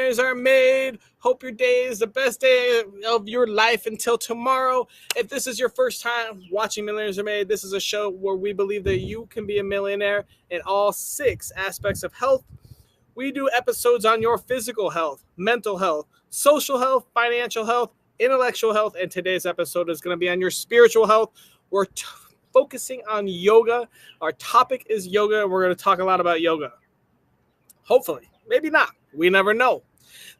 Millionaires are made. Hope your day is the best day of your life until tomorrow. If this is your first time watching Millionaires are made, this is a show where we believe that you can be a millionaire in all 6 aspects of health. We do episodes on your physical health, mental health, social health, financial health, intellectual health, and today's episode is going to be on your spiritual health. We're focusing on yoga. Our topic is yoga, and we're going to talk a lot about yoga. Hopefully, maybe not. We never know.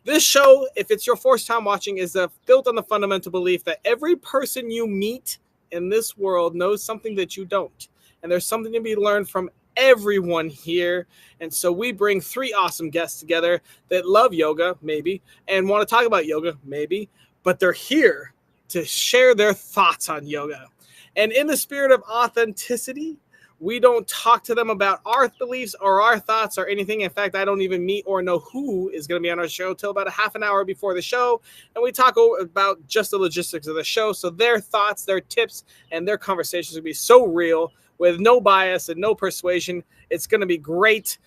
This show, if it's your first time watching, is built on the fundamental belief that every person you meet in this world knows something that you don't. And there's something to be learned from everyone here. And so we bring 3 awesome guests together that love yoga, maybe, and want to talk about yoga, maybe, but they're here to share their thoughts on yoga. And in the spirit of authenticity, we don't talk to them about our beliefs or our thoughts or anything. In fact, I don't even meet or know who is going to be on our show till about a half an hour before the show. And we talk about just the logistics of the show. So their thoughts, their tips, and their conversations will be so real with no bias and no persuasion. It's going to be great.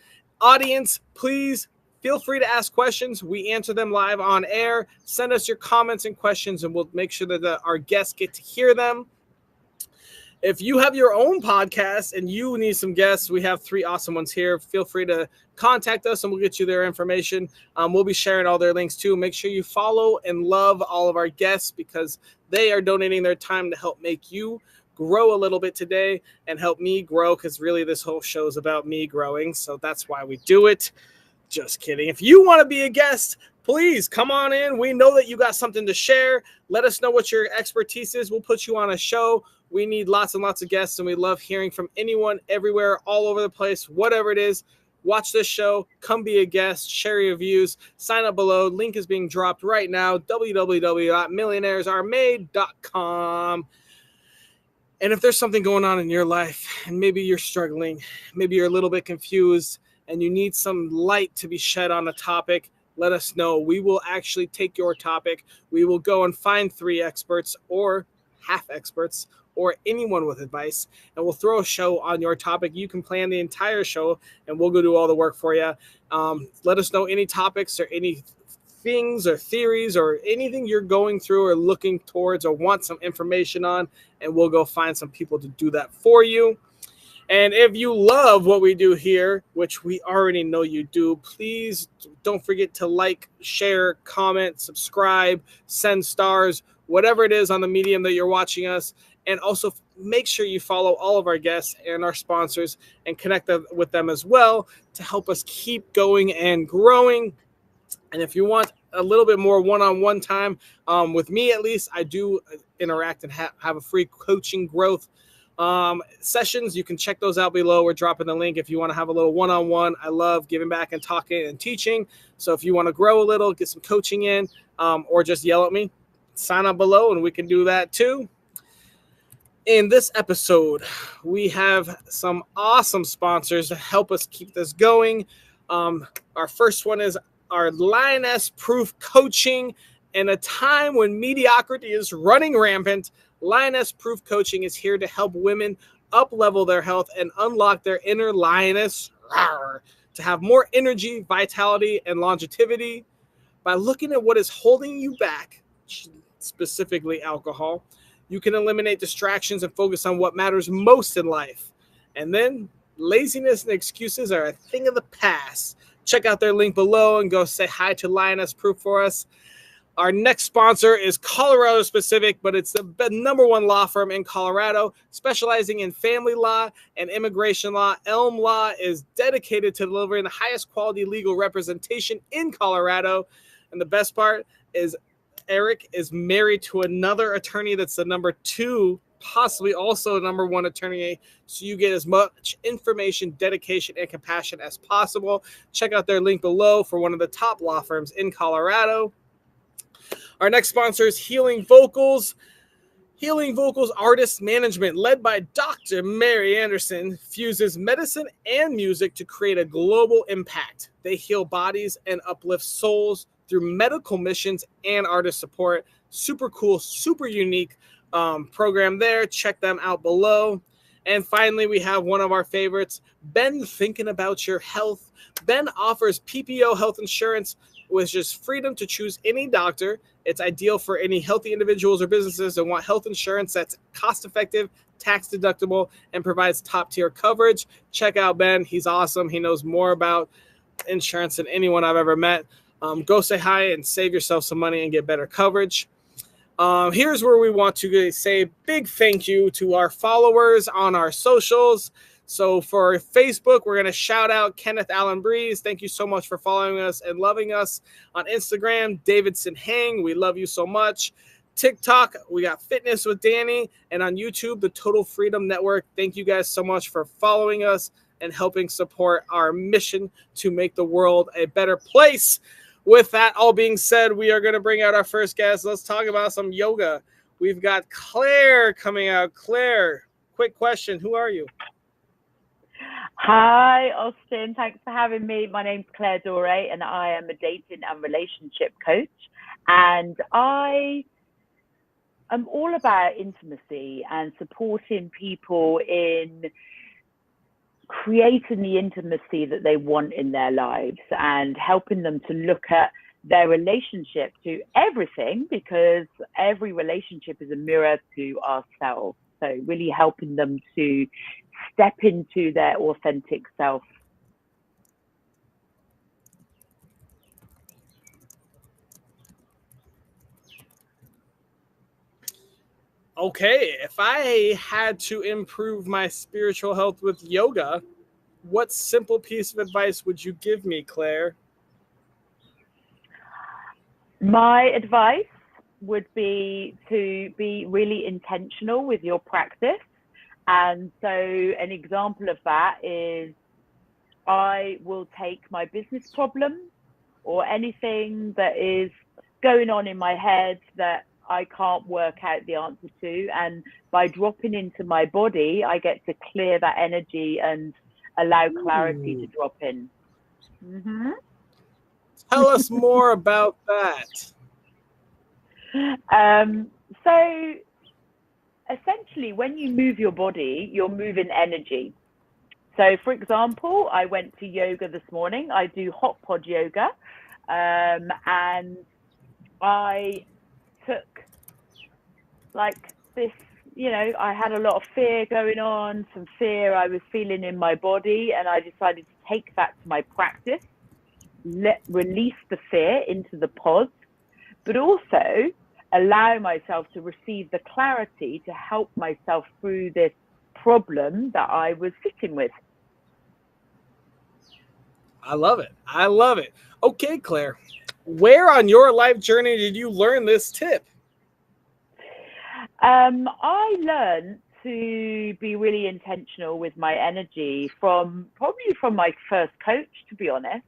Audience, please feel free to ask questions. We answer them live on air. Send us your comments and questions, and we'll make sure that our guests get to hear them. If you have your own podcast and you need some guests, we have 3 awesome ones here. Feel free to contact us and we'll get you their information. We'll be sharing all their links too. Make sure you follow and love all of our guests because they are donating their time to help make you grow a little bit today and help me grow, because really this whole show is about me growing. So that's why we do it. Just kidding. If you want to be a guest, please come on in. We know that you got something to share. Let us know what your expertise is. We'll put you on a show. We need lots and lots of guests, and we love hearing from anyone, everywhere, all over the place, whatever it is. Watch this show. Come be a guest. Share your views. Sign up below. Link is being dropped right now, www.millionairesaremade.com. And if there's something going on in your life, and maybe you're struggling, maybe you're a little bit confused, and you need some light to be shed on a topic, let us know. We will actually take your topic. We will go and find 3 experts or half experts or anyone with advice, and we'll throw a show on your topic. You can plan the entire show, and we'll go do all the work for you. Let us know any topics or any things or theories or anything you're going through or looking towards or want some information on, and we'll go find some people to do that for you. And if you love what we do here, which we already know you do, please don't forget to like, share, comment, subscribe, send stars, whatever it is on the medium that you're watching us. And also make sure you follow all of our guests and our sponsors and connect with them as well to help us keep going and growing. And if you want a little bit more one-on-one time with me, at least, I do interact and have a free coaching growth sessions. You can check those out below. We're dropping the link if you want to have a little one-on-one. I love giving back and talking and teaching. So if you want to grow a little, get some coaching in, or just yell at me, sign up below and we can do that too. In this episode, we have some awesome sponsors to help us keep this going. Our first one is our Lioness Proof Coaching. In a time when mediocrity is running rampant, Lioness Proof Coaching is here to help women up-level their health and unlock their inner lioness to have more energy, vitality, and longevity. By looking at what is holding you back, specifically alcohol, you can eliminate distractions and focus on what matters most in life. And then laziness and excuses are a thing of the past. Check out their link below and go say hi to Lioness Proof for us. Our next sponsor is Colorado specific, but it's the number 1 law firm in Colorado, specializing in family law and immigration law. Elm Law is dedicated to delivering the highest quality legal representation in Colorado. And the best part is Eric is married to another attorney that's the number 2, possibly also number 1 attorney. So you get as much information, dedication, and compassion as possible. Check out their link below for one of the top law firms in Colorado. Our next sponsor is Healing Vocals. Healing Vocals Artist Management, led by Dr. Mary Anderson, fuses medicine and music to create a global impact. They heal bodies and uplift souls through medical missions and artist support. Super cool, super unique program there. Check them out below. And finally, we have one of our favorites, Ben Thinking About Your Health. Ben offers PPO health insurance with just freedom to choose any doctor. It's ideal for any healthy individuals or businesses that want health insurance that's cost effective, tax deductible, and provides top tier coverage. Check out Ben. He's awesome. He knows more about insurance than anyone I've ever met. Go say hi and save yourself some money and get better coverage. Here's where we want to say a big thank you to our followers on our socials. So for Facebook, we're going to shout out Kenneth Allen Breeze. Thank you so much for following us and loving us. On Instagram, Davidson Hang. We love you so much. TikTok, we got Fitness with Danny. And on YouTube, the Total Freedom Network. Thank you guys so much for following us and helping support our mission to make the world a better place. With that all being said, we are going to bring out our first guest. Let's talk about some yoga. We've got Claire coming out. Claire, quick question. Who are you? Hi, Austin. Thanks for having me. My name's Claire Dore, and I am a dating and relationship coach. And I am all about intimacy and supporting people in creating the intimacy that they want in their lives and helping them to look at their relationship to everything, because every relationship is a mirror to ourselves. So really helping them to step into their authentic self. Okay, if I had to improve my spiritual health with yoga, what simple piece of advice would you give me, Claire? My advice would be to be really intentional with your practice. And so an example of that is I will take my business problem or anything that is going on in my head that I can't work out the answer to. And by dropping into my body, I get to clear that energy and allow clarity to drop in. Mm-hmm. Tell us more about that. So essentially, when you move your body, you're moving energy. So, for example, I went to yoga this morning. I do hot pod yoga, and I took like this, I had a lot of fear going on, some fear I was feeling in my body, and I decided to take that to my practice, release the fear into the pod, but also allow myself to receive the clarity to help myself through this problem that I was sitting with. I love it. I love it. Okay, Claire, where on your life journey did you learn this tip? I learned to be really intentional with my energy probably from my first coach, to be honest.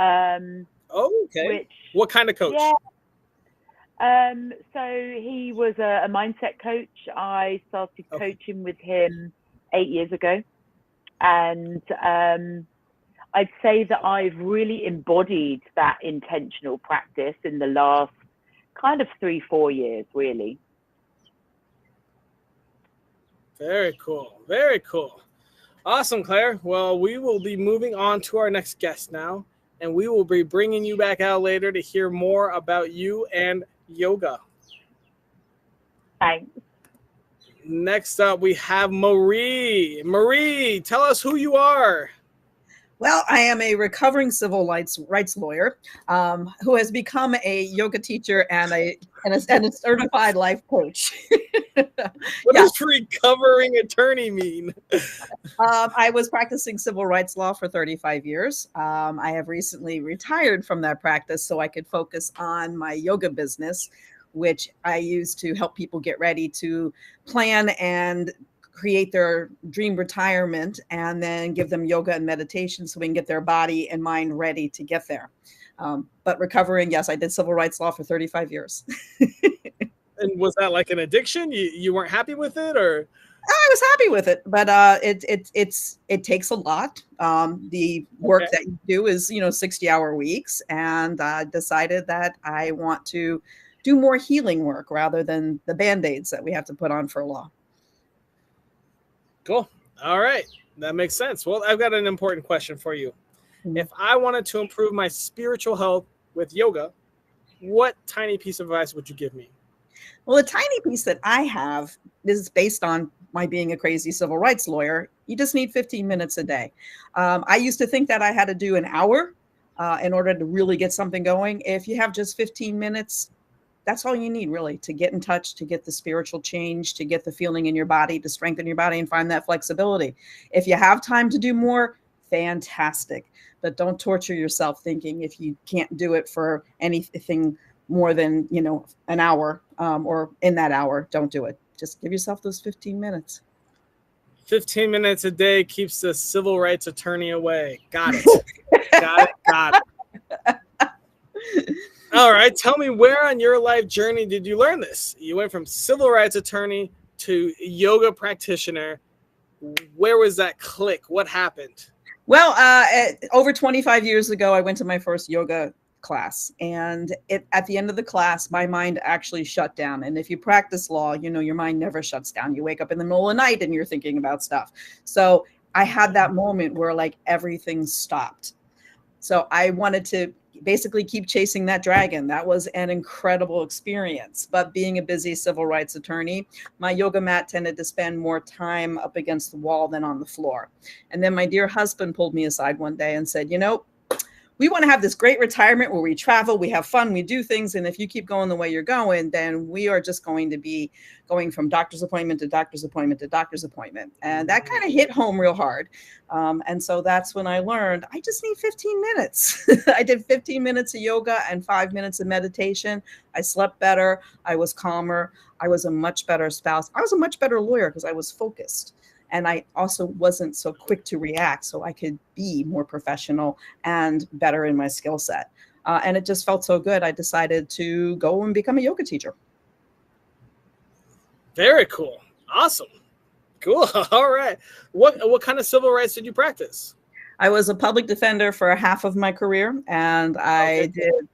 Okay. What kind of coach? Yeah. So he was a mindset coach. I started coaching with him 8 years ago. And I'd say that I've really embodied that intentional practice in the last kind of 3-4 years, really. Very cool. Very cool. Awesome, Claire. Well, we will be moving on to our next guest now, and we will be bringing you back out later to hear more about you and yoga. Thanks. Next up, we have Marie. Marie, tell us who you are. Well, I am a recovering civil rights lawyer who has become a yoga teacher and a certified life coach. What does recovering attorney mean? I was practicing civil rights law for 35 years. I have recently retired from that practice so I could focus on my yoga business, which I use to help people get ready to plan and create their dream retirement, and then give them yoga and meditation so we can get their body and mind ready to get there. But recovering, yes, I did civil rights law for 35 years. And was that like an addiction? You weren't happy with it, or? I was happy with it, but it takes a lot. The work that you do is 60-hour weeks, and I decided that I want to do more healing work rather than the Band-Aids that we have to put on for law. Cool. All right. That makes sense. Well, I've got an important question for you. Mm-hmm. If I wanted to improve my spiritual health with yoga, what tiny piece of advice would you give me? Well, a tiny piece that I have is based on my being a crazy civil rights lawyer. You just need 15 minutes a day. I used to think that I had to do an hour in order to really get something going. If you have just 15 minutes, that's all you need really to get in touch, to get the spiritual change, to get the feeling in your body, to strengthen your body and find that flexibility. If you have time to do more, fantastic. But don't torture yourself thinking if you can't do it for anything more than, an hour or in that hour, don't do it. Just give yourself those 15 minutes. 15 minutes a day keeps the civil rights attorney away. Got it. Got it. All right. Tell me, where on your life journey did you learn this? You went from civil rights attorney to yoga practitioner. Where was that click? What happened? Well, over 25 years ago, I went to my first yoga class, and at the end of the class, my mind actually shut down. And if you practice law, your mind never shuts down. You wake up in the middle of the night and you're thinking about stuff. So I had that moment where like everything stopped. So I wanted to basically keep chasing that dragon. That was an incredible experience. But being a busy civil rights attorney, my yoga mat tended to spend more time up against the wall than on the floor. And then my dear husband pulled me aside one day and said, we want to have this great retirement where we travel, we have fun, we do things. And if you keep going the way you're going, then we are just going to be going from doctor's appointment to doctor's appointment to doctor's appointment. And that kind of hit home real hard. And so that's when I learned I just need 15 minutes. I did 15 minutes of yoga and 5 minutes of meditation. I slept better. I was calmer. I was a much better spouse. I was a much better lawyer because I was focused. And I also wasn't so quick to react, so I could be more professional and better in my skill set. And it just felt so good. I decided to go and become a yoga teacher. Very cool. Awesome. Cool. All right. What kind of civil rights did you practice? I was a public defender for half of my career, and I did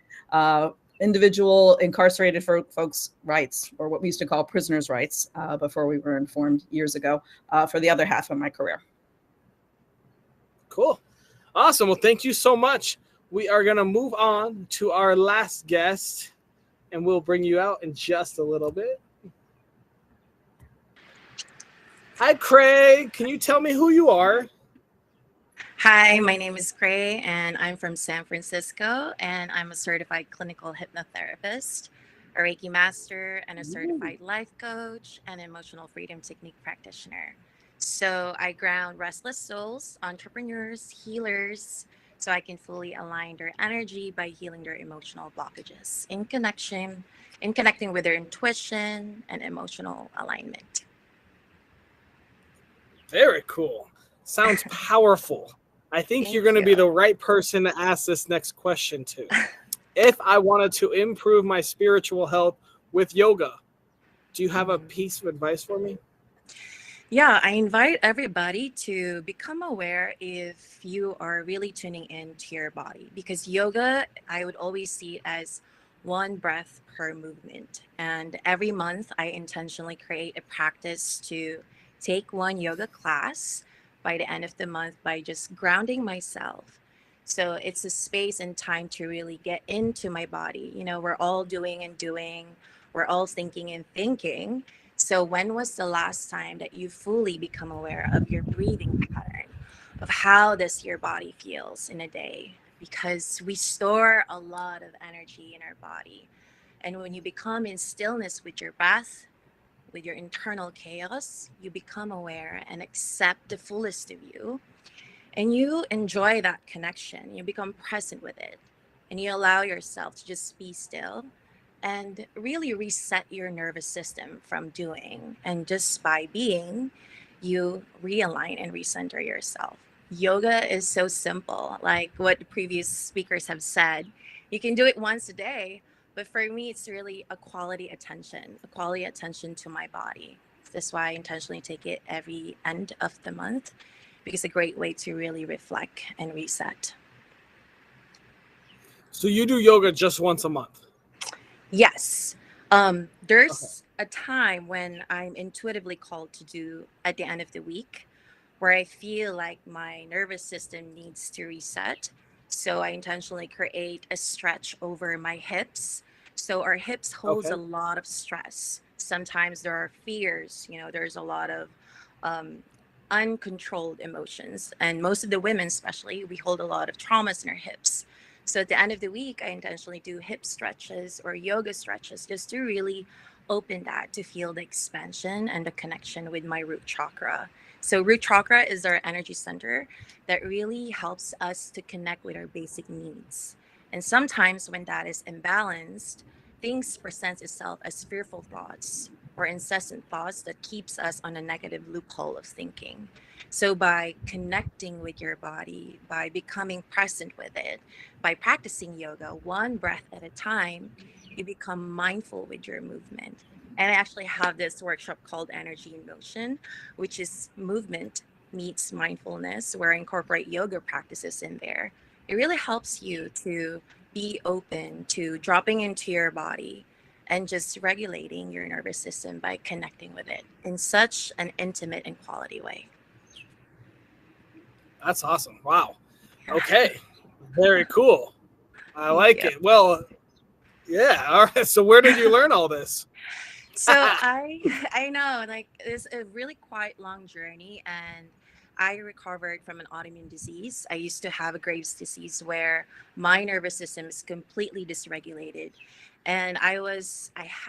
individual incarcerated for folks' rights, or what we used to call prisoners' rights, before we were informed years ago, for the other half of my career. Cool. Awesome. Well, thank you so much. We are going to move on to our last guest, and we'll bring you out in just a little bit. Hi, Craig. Can you tell me who you are? Hi, my name is Cray, and I'm from San Francisco, and I'm a certified clinical hypnotherapist, a Reiki master, and a certified life coach and emotional freedom technique practitioner. So I ground restless souls, entrepreneurs, healers, so I can fully align their energy by healing their emotional blockages in connecting with their intuition and emotional alignment. Very cool. Sounds powerful. I think you're going to be the right person to ask this next question to. If I wanted to improve my spiritual health with yoga, do you have a piece of advice for me? Yeah, I invite everybody to become aware if you are really tuning into your body, because yoga, I would always see it as one breath per movement. And every month, I intentionally create a practice to take one yoga class by the end of the month by just grounding myself. So it's a space and time to really get into my body. We're all doing and doing, we're all thinking and thinking. So when was the last time that you fully become aware of your breathing pattern, of how this your body feels in a day? Because we store a lot of energy in our body. And when you become in stillness with your breath, with your internal chaos, you become aware and accept the fullest of you. And you enjoy that connection. You become present with it. And you allow yourself to just be still and really reset your nervous system from doing. And just by being, you realign and recenter yourself. Yoga is so simple, like what the previous speakers have said. You can do it once a day, but for me, it's really a quality attention to my body. That's why I intentionally take it every end of the month, because it's a great way to really reflect and reset. So you do yoga just once a month? Yes. There's a time when I'm intuitively called to do at the end of the week where I feel like my nervous system needs to reset. So I intentionally create a stretch over my hips. So our hips holds a Okay. lot of stress. Sometimes there are fears, there's a lot of um, uncontrolled emotions. And most of the women, especially, we hold a lot of traumas in our hips. So at the end of the week, I intentionally do hip stretches or yoga stretches just to really open that to feel the expansion and the connection with my root chakra. So, root chakra is our energy center that really helps us to connect with our basic needs. And sometimes when that is imbalanced, things presents itself as fearful thoughts or incessant thoughts that keeps us on a negative loophole of thinking. So by connecting with your body, by becoming present with it, by practicing yoga one breath at a time, you become mindful with your movement. And I actually have this workshop called Energy in Motion, which is movement meets mindfulness, where I incorporate yoga practices in there. It really helps you to be open to dropping into your body and just regulating your nervous system by connecting with it in such an intimate and quality way. That's awesome. Wow. Yeah, Okay. Very cool. I thank like you. it. Well, yeah. All right. So where did you learn all this? So I know like it's a really quite long journey, and I recovered from an autoimmune disease. I used to have a Graves' disease where my nervous system is completely dysregulated, and I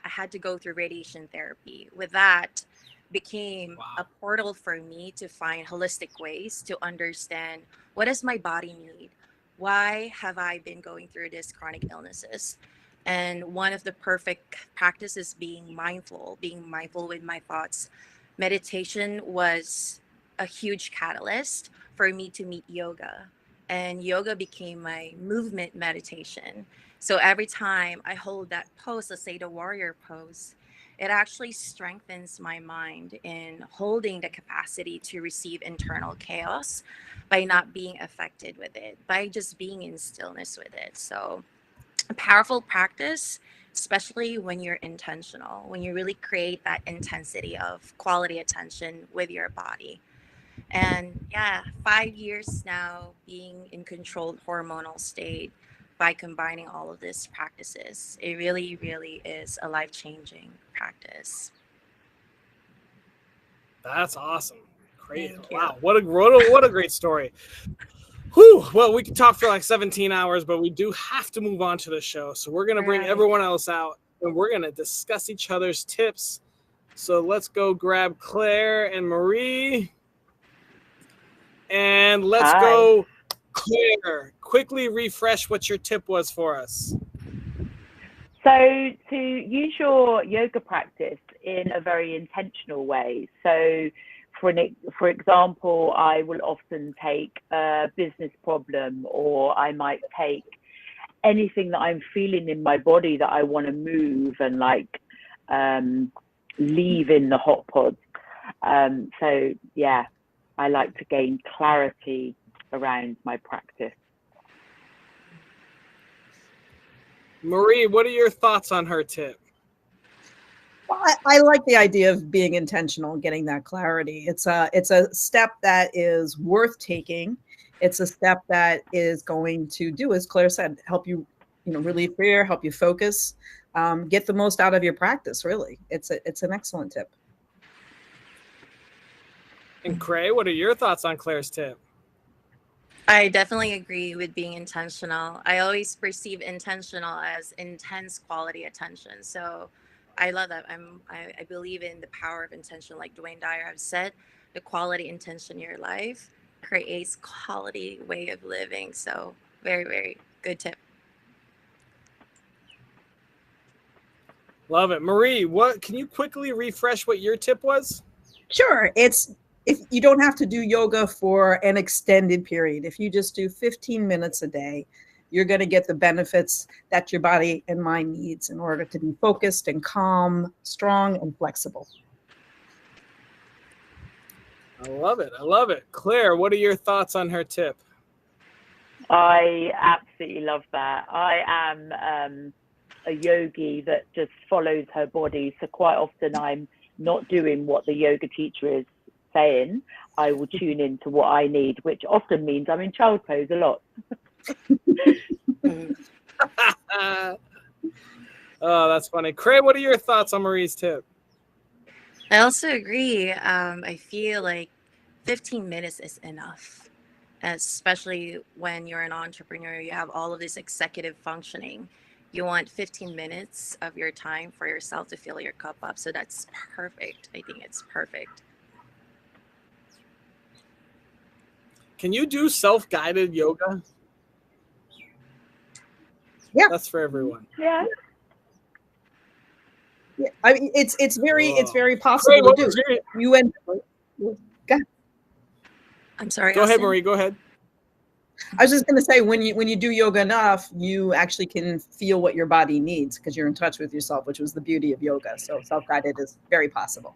had to go through radiation therapy. With that became a Wow. portal for me to find holistic ways to understand what does my body need? Why have I been going through this chronic illnesses? And one of the perfect practices being mindful with my thoughts. Meditation was a huge catalyst for me to meet yoga. And yoga became my movement meditation. So every time I hold that pose, let's say the warrior pose, it actually strengthens my mind in holding the capacity to receive internal chaos by not being affected with it, by just being in stillness with it. So a powerful practice, especially when you're intentional, when you really create that intensity of quality attention with your body. And yeah, 5 years now being in controlled hormonal state by combining all of these practices. It really, really is a life changing practice. That's awesome. Great. Thank you. Wow. What a great story. Whew. Well, we could talk for like 17 hours, but we do have to move on to the show. So we're gonna bring Right. everyone else out and we're gonna discuss each other's tips. So let's go grab Claire and Marie. And let's Hi. go, Claire. Quickly refresh what your tip was for us. So to use your yoga practice in a very intentional way. So for example, I will often take a business problem, or I might take anything that I'm feeling in my body that I want to move and um, leave in the hot pods. So yeah, I like to gain clarity around my practice. Marie, what are your thoughts on her tip? Well, I like the idea of being intentional and getting that clarity. It's a step that is worth taking. It's a step that is going to do, as Claire said, help you, relieve fear, help you focus, get the most out of your practice. Really, it's an excellent tip. And Cray, what are your thoughts on Claire's tip? I definitely agree with being intentional. I always perceive intentional as intense quality attention. So I love that. I believe in the power of intention. Like Dwayne Dyer have said, the quality intention in your life creates quality way of living. So very, very good tip. Love it. Marie, what can you quickly refresh what your tip was? Sure, it's if you don't have to do yoga for an extended period. If you just do 15 minutes a day, you're going to get the benefits that your body and mind needs in order to be focused and calm, strong and flexible. I love it. I love it. Claire, what are your thoughts on her tip? I absolutely love that. I am a yogi that just follows her body. So quite often I'm not doing what the yoga teacher is saying. I will tune into what I need, which often means I'm in child pose a lot. Mhm. Oh, that's funny. Cray, what are your thoughts on Marie's tip? I also agree. I feel like 15 minutes is enough, especially when you're an entrepreneur. You have all of this executive functioning. You want 15 minutes of your time for yourself to fill your cup up. So that's perfect. I think it's perfect. Can you do self-guided yoga? Yeah. That's for everyone. Yeah. Yeah, I mean, it's Oh. very possible Cray, to what do. was your... You end. I'm sorry, Go ahead, Austin. Marie. Go ahead. I was just going to say, when you do yoga enough, you actually can feel what your body needs because you're in touch with yourself, which was the beauty of yoga. So self-guided is very possible.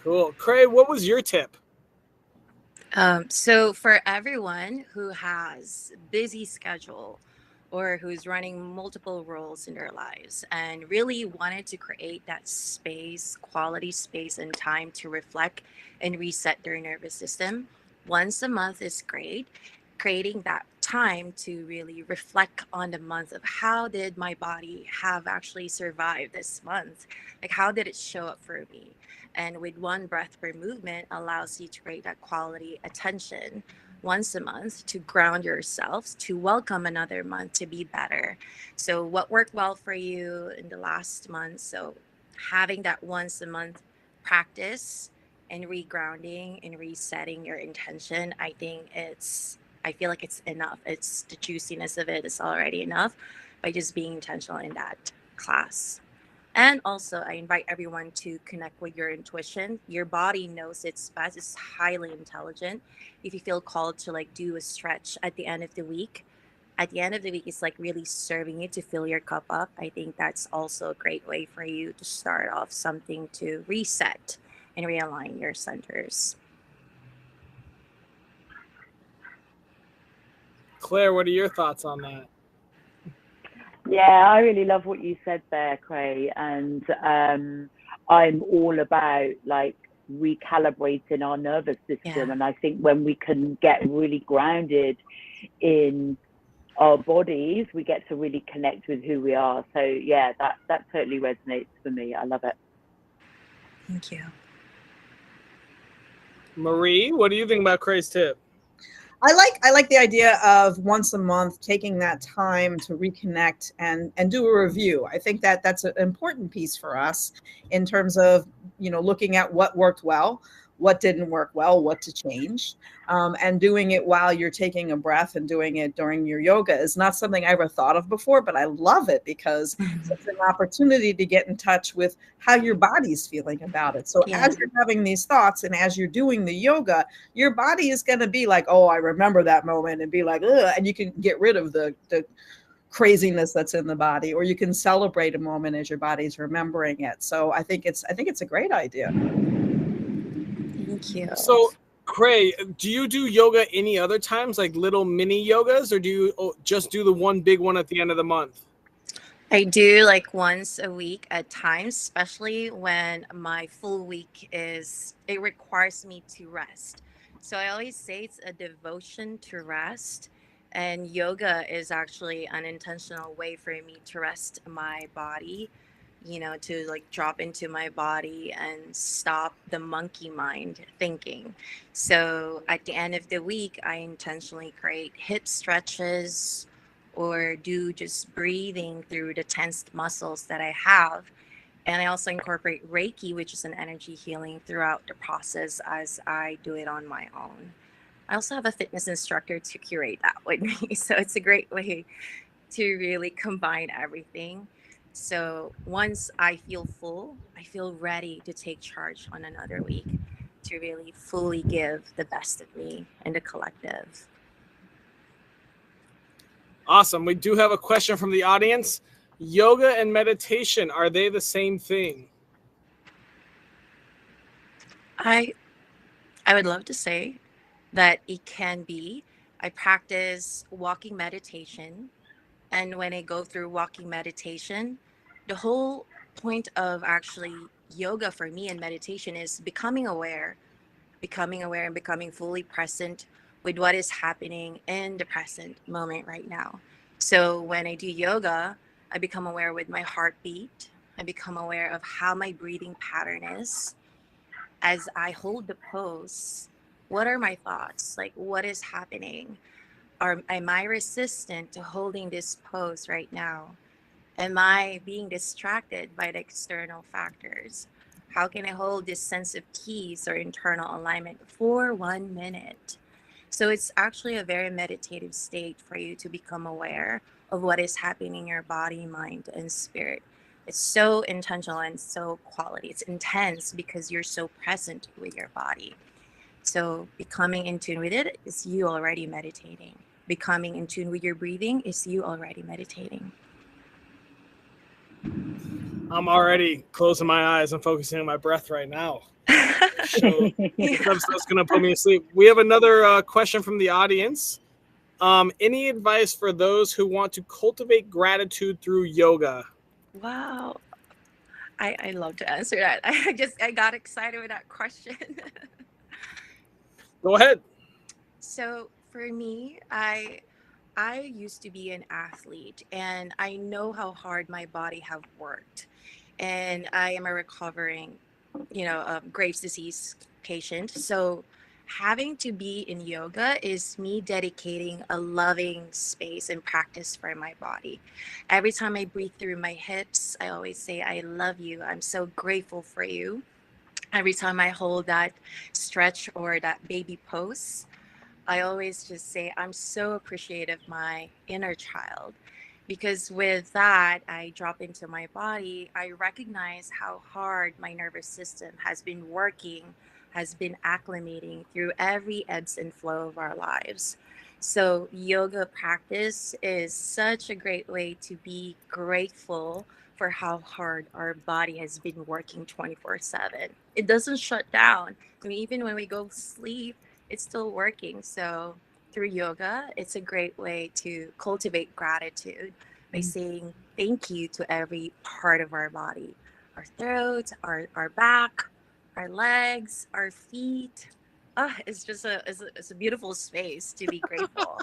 Cool. Cray, what was your tip? So for everyone who has busy schedule or who's running multiple roles in their lives and really wanted to create that space, quality space and time to reflect and reset their nervous system, once a month is great. Creating that time to really reflect on the month of how did my body have actually survived this month? Like how did it show up for me? And with one breath per movement allows you to create that quality attention once a month to ground yourselves, to welcome another month to be better. So what worked well for you in the last month? So having that once a month practice and regrounding and resetting your intention, I feel like it's enough. It's the juiciness of it is already enough by just being intentional in that class. And also, I invite everyone to connect with your intuition. Your body knows its best. It's highly intelligent. If you feel called to like do a stretch at the end of the week, it's like really serving you to fill your cup up. I think that's also a great way for you to start off something to reset and realign your centers. Claire, what are your thoughts on that? Yeah, I really love what you said there, Cray. And I'm all about like recalibrating our nervous system. Yeah. And I think when we can get really grounded in our bodies, we get to really connect with who we are. So yeah, that totally resonates for me. I love it. Thank you. Marie, what do you think about Cray's tip? I like the idea of once a month taking that time to reconnect and do a review. I think that that's an important piece for us in terms of looking at what worked well, what didn't work well, what to change, and doing it while you're taking a breath and doing it during your yoga is not something I ever thought of before, but I love it because Mhm. it's an opportunity to get in touch with how your body's feeling about it. So Yeah. as you're having these thoughts and as you're doing the yoga, your body is going to be like, oh, I remember that moment, and be like, ugh, and you can get rid of the craziness that's in the body, or you can celebrate a moment as your body's remembering it. So I think it's a great idea. Thank you. So, Cray, do you do yoga any other times, like little mini yogas, or do you just do the one big one at the end of the month? I do like once a week at times, especially when my full week it requires me to rest. So I always say it's a devotion to rest. And yoga is actually an intentional way for me to rest my body, to like drop into my body and stop the monkey mind thinking. So at the end of the week, I intentionally create hip stretches or do just breathing through the tensed muscles that I have. And I also incorporate Reiki, which is an energy healing throughout the process as I do it on my own. I also have a fitness instructor to curate that with me. So it's a great way to really combine everything. So once I feel full, I feel ready to take charge on another week to really fully give the best of me in the collective. Awesome. We do have a question from the audience. Yoga and meditation, are they the same thing? I I would love to say that it can be. I practice walking meditation. And when I go through walking meditation, the whole point of actually yoga for me and meditation is becoming aware and becoming fully present with what is happening in the present moment right now. So when I do yoga, I become aware with my heartbeat. I become aware of how my breathing pattern is. As I hold the pose, what are my thoughts? Like, what is happening? Am I resistant to holding this pose right now? Am I being distracted by the external factors? How can I hold this sense of peace or internal alignment for 1 minute? So it's actually a very meditative state for you to become aware of what is happening in your body, mind, and spirit. It's so intentional and so quality. It's intense because you're so present with your body. So becoming in tune with it is you already meditating. Becoming in tune with your breathing is you already meditating. I'm already closing my eyes and focusing on my breath right now. So this episode's going to put me to sleep. We have another question from the audience. Any advice for those who want to cultivate gratitude through yoga? Wow. I love to answer that. I got excited with that question. Go ahead. So for me, I used to be an athlete and I know how hard my body have worked. And I am a recovering, Graves' disease patient. So having to be in yoga is me dedicating a loving space and practice for my body. Every time I breathe through my hips, I always say, I love you. I'm so grateful for you. Every time I hold that stretch or that baby pose, I always just say, I'm so appreciative of my inner child. Because with that, I drop into my body. I recognize how hard my nervous system has been working, has been acclimating through every ebbs and flow of our lives. So, yoga practice is such a great way to be grateful for how hard our body has been working 24/7. It doesn't shut down. I mean, even when we go sleep, it's still working. So through yoga, it's a great way to cultivate gratitude by saying thank you to every part of our body, our throat, our back, our legs, our feet. It's just it's a beautiful space to be grateful.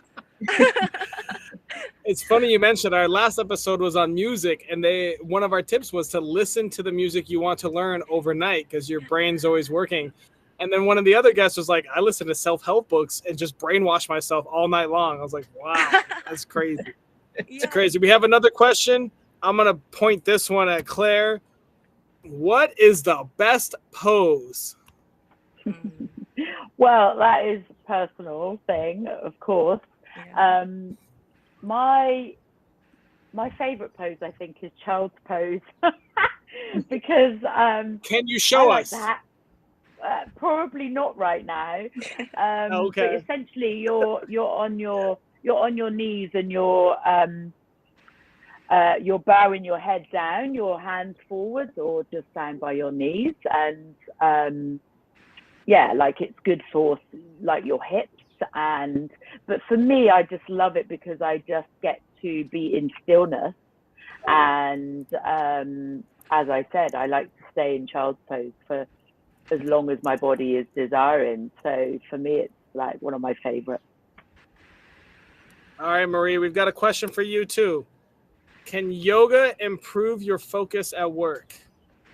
It's funny you mentioned our last episode was on music, and one of our tips was to listen to the music you want to learn overnight because your brain's always working. And then one of the other guests was like, I listen to self-help books and just brainwash myself all night long. I was like, wow, that's crazy. It's crazy. We have another question. I'm going to point this one at Claire. What is the best pose? Well, that is a personal thing, of course. Yeah. My favorite pose, I think, is child's pose because can you show us that? Probably not right now. Okay. But essentially, you're on your knees and you're bowing your head down, your hands forwards or just down by your knees, and like it's good for like your hips. But for me, I just love it because I just get to be in stillness, and as I said, I like to stay in child's pose for as long as my body is desiring. So for me, it's like one of my favorites. All right, Marie, we've got a question for you too. Can yoga improve your focus at work?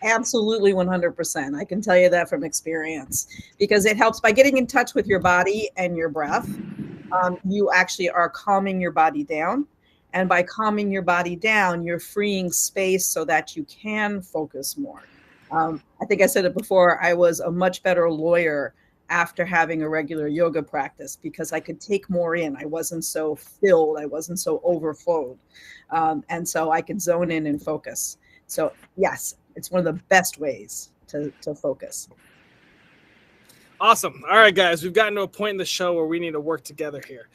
Absolutely 100%. I can tell you that from experience because it helps by getting in touch with your body and your breath. You actually are calming your body down. And by calming your body down, you're freeing space so that you can focus more. I think I said it before, I was a much better lawyer after having a regular yoga practice because I could take more in. I wasn't so filled. I wasn't so overflowed. And so I could zone in and focus. So yes, it's one of the best ways to focus. Awesome. All right, guys, we've gotten to a point in the show where we need to work together here.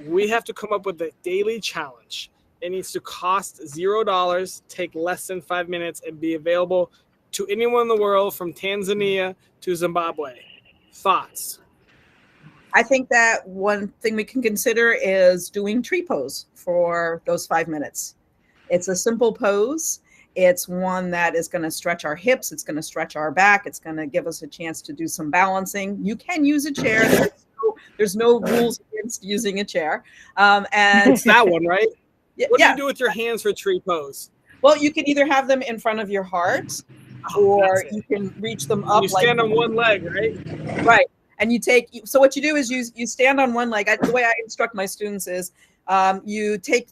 We have to come up with a daily challenge. It needs to cost $0, take less than 5 minutes, and be available to anyone in the world from Tanzania to Zimbabwe. Thoughts? I think that one thing we can consider is doing tree pose for those 5 minutes. It's a simple pose. It's one that is going to stretch our hips. It's going to stretch our back. It's going to give us a chance to do some balancing. You can use a chair. There's there's no rules against using a chair. And It's that one, right? What do yeah. you do with your hands for tree pose? Well, you can either have them in front of your heart, Oh, that's or it. you can reach them You up stand on one leg, right? right. And you take, so what you do is you stand on one leg. The way I instruct my students is you take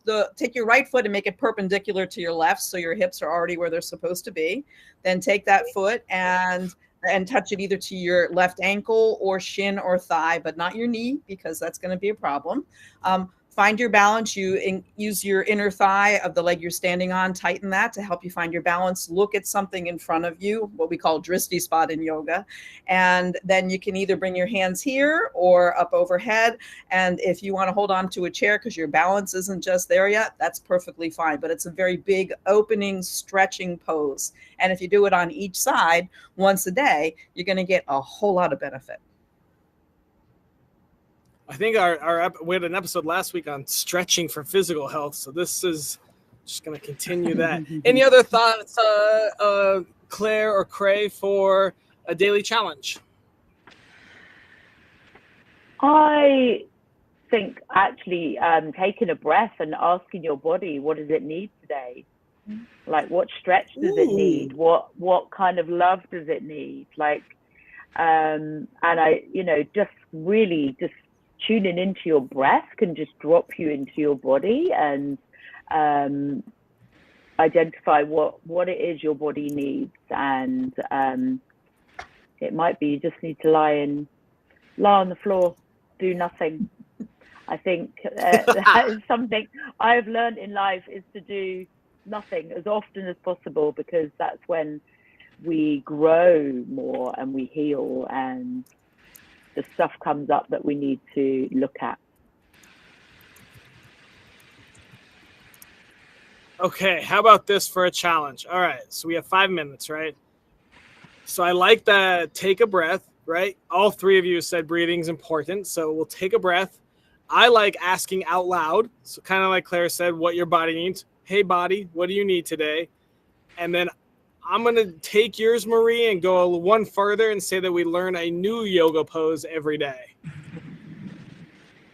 your right foot and make it perpendicular to your left, so your hips are already where they're supposed to be. Then take that foot and touch it either to your left ankle or shin or thigh, but not your knee, because that's going to be a problem. Find your balance. Use your inner thigh of the leg you're standing on, tighten that to help you find your balance. Look at something in front of you, what we call drishti spot in yoga. And then you can either bring your hands here or up overhead. And if you want to hold on to a chair because your balance isn't just there yet, that's perfectly fine. But it's a very big opening, stretching pose. And if you do it on each side once a day, you're going to get a whole lot of benefit. I think we had an episode last week on stretching for physical health, so this is just going to continue that. Any other thoughts, Claire or Cray, for a daily challenge? I think actually taking a breath and asking your body, what does it need today? Like, what stretch does it need? What kind of love does it need? Like, and I, just really just tuning into your breath can just drop you into your body and identify what it is your body needs. And it might be you just need to lie on the floor, do nothing. I think that is something I've learned in life, is to do nothing as often as possible, because that's when we grow more and we heal, and the stuff comes up that we need to look at. Okay, how about this for a challenge? All right, so we have 5 minutes, right? So I like that. Take a breath, right? All three of you said breathing is important, so we'll take a breath. I like asking out loud, so kind of like Claire said, what your body needs. Hey, body, what do you need today? And then I'm going to take yours, Marie, and go one further and say that we learn a new yoga pose every day.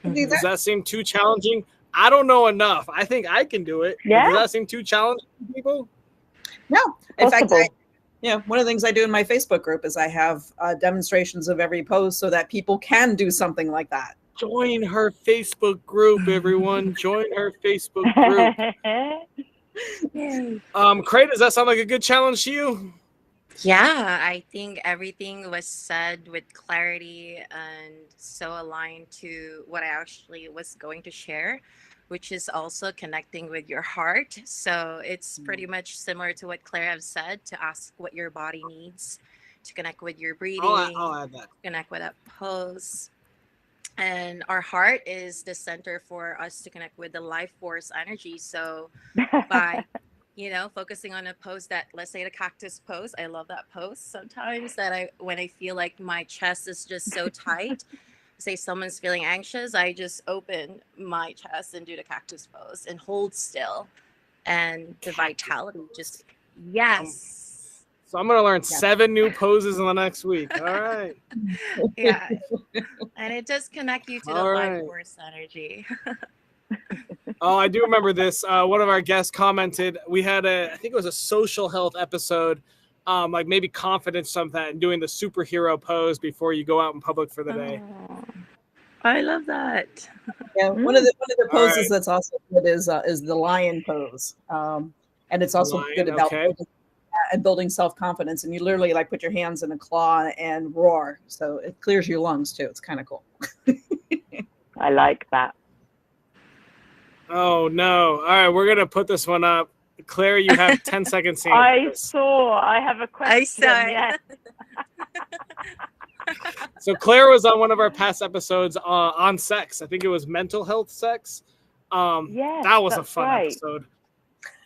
Does that seem too challenging? I don't know enough. I think I can do it. Yeah. Does that seem too challenging to people? No. In Possible. fact, one of the things I do in my Facebook group is I have demonstrations of every pose so that people can do something like that. Join her Facebook group, everyone. Join her Facebook group. Cray, does that sound like a good challenge to you? Yeah, I think everything was said with clarity and so aligned to what I actually was going to share, which is also connecting with your heart. So it's pretty much similar to what Claire has said, to ask what your body needs, to connect with your breathing, I'll add that. connect with that pose. And our heart is the center for us to connect with the life force energy. So by focusing on a pose that, let's say the cactus pose, I love that pose sometimes, that when I feel like my chest is just so tight, say someone's feeling anxious, I just open my chest and do the cactus pose and hold still, and the vitality just, yes. So I'm going to learn 7 new poses in the next week. All right. Yeah. And it does connect you to the life force energy. Oh, I do remember this. One of our guests commented, we had I think it was a social health episode, like maybe confidence, something, and doing the superhero pose before you go out in public for the day. Oh, I love that. Yeah, one of the poses that's also good is the lion pose, and it's also good about building self-confidence. And you literally like put your hands in a claw and roar, so it clears your lungs too. It's kind of cool. I like that. Oh no! All right, we're gonna put this one up. Claire, you have 10 seconds. I have a question. I saw it. Yes. So Claire was on one of our past episodes on sex. I think it was mental health sex. Yes, that was a fun episode.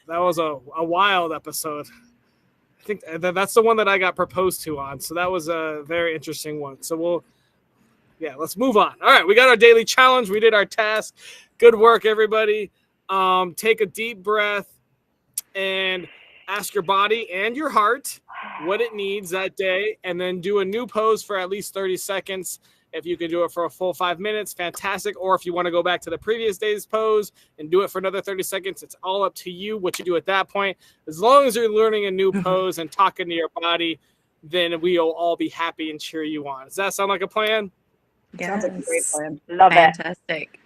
That was a wild episode. I think that's the one that I got proposed to on. So that was a very interesting one. So let's move on. All right, we got our daily challenge. We did our task. Good work, everybody. Take a deep breath and ask your body and your heart what it needs that day, and then do a new pose for at least 30 seconds. If you can do it for a full 5 minutes, fantastic. Or if you want to go back to the previous day's pose and do it for another 30 seconds, it's all up to you what you do at that point. As long as you're learning a new pose and talking to your body, then we'll all be happy and cheer you on. Does that sound like a plan? Yes. Sounds like a great plan. Love it. Fantastic.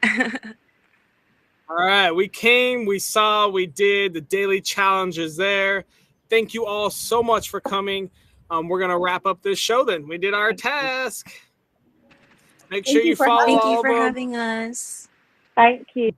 All right, we came, we saw, we did. The daily challenge is there. Thank you all so much for coming. We're going to wrap up this show then. We did our task. Make sure you follow Thank all you of for them. having us. Thank you.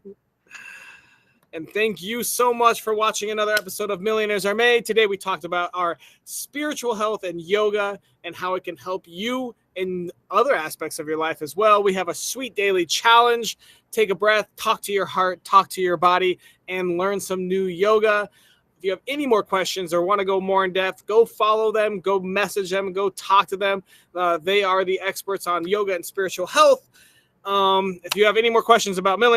And thank you so much for watching another episode of Millionaires Are Made. Today we talked about our spiritual health and yoga and how it can help you in other aspects of your life as well. We have a sweet daily challenge. Take a breath, talk to your heart, talk to your body, and learn some new yoga. If you have any more questions or want to go more in depth, go follow them, go message them, go talk to them. They are the experts on yoga and spiritual health. If you have any more questions about Millionaires,